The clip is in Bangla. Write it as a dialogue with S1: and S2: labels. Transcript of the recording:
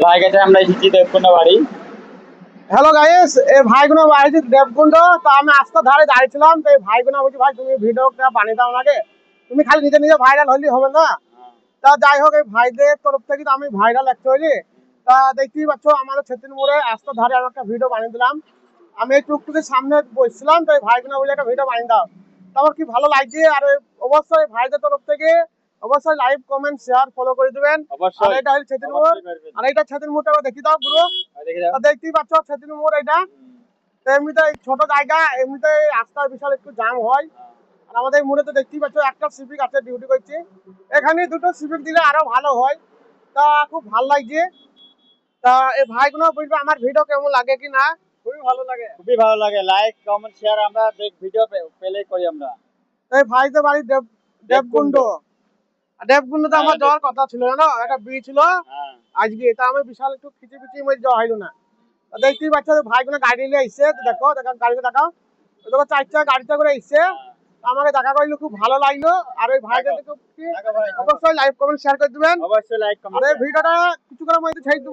S1: ভাই কাছে আমরা এসেছি দেবকুন্ড বাড়ি।
S2: হ্যালো গাইস, এই ভাইগুলো বাড়িতে দেবকুণ্ড। তো আমি রাস্তার ধারে দাঁড়িয়েছিলাম, তো এই ভাইগুলো বলছি ভাই তুমি ভিডিওটা বানিয়ে দাও নাকি, তুমি খালি নিজে নিজে ভাইরাল হইলে হবে না। তা যাই হোক, এই ভাইদের তরফ থেকে তো আমি ভাইরাল অ্যাকচুয়ালি। তা দেখতেই পাচ্ছ আমাদের ছেতির মোড়ে রাস্তার ধারে আমি একটা ভিডিও বানিয়ে দিলাম। আমি এই টুকটুকির সামনে বসছিলাম, তো এই ভাইগুলো বলে একটা ভিডিও বানিয়ে দাও। তো আমার কি ভালো লাগছে। আর অবশ্যই ভাইদের তরফ থেকে অবশ্যই লাইক কমেন্ট শেয়ার ফলো করে দিবেন। আর
S1: অবশ্যই
S2: এটা হচ্ছে ছেতির মোড়।
S1: অবশ্যই করবেন।
S2: আর এটা ছেতির মোড়টা দেখি দাও পুরো।
S1: দেখে যাও।
S2: তো দেখতেই পাচ্ছ ছেতির মোড় এটা। তো এমনিতে এই ছোট জায়গা, এমনিতে রাস্তার বিশাল একটু জাম হয়। আর আমাদের এই মোড়ে তো দেখতেই পাচ্ছ একটা সিভিক আছে ডিউটি করছে। এখানে দুটো সিভিক দিলে আরো ভালো হয়। তা খুব ভালো লাগছে। তা এই ভাইগুলো বলবে আমার ভিডিও কেমন লাগে কি না। খুবই ভালো লাগে।
S1: খুবই ভালো লাগে, লাইক কমেন্ট শেয়ার আমরা ভিডিও পেলে করি আমরা।
S2: তো এই ভাইদের বাড়ি দেবকুণ্ড। আর দেবকুণ্ডতে আমার যাওয়ার কথা ছিল না, একটা বিয়ে ছিল
S1: হ্যাঁ
S2: আজকে। তা আমি বিশাল একটু খিচি মধ্যে যাওয়া হইলো না। তো দেখতেই পাচ্ছ ভাইগুলো গাড়ি নিয়ে এসছে। তো দেখো গাড়িতে দেখাও। দেখো 4 চাকা গাড়িতে করে এসছে। আমাকে দেখা করলো, খুব ভালো লাগলো। আর ওই ভাইদের
S1: দেখো ভাই,
S2: অবশ্যই লাইক কমেন্ট শেয়ার করে দিবেন।
S1: অবশ্যই লাইক
S2: আর
S1: কমেন্ট
S2: এই ভিডিওটা কিছু করার মধ্যে ছেড়ে দেবো।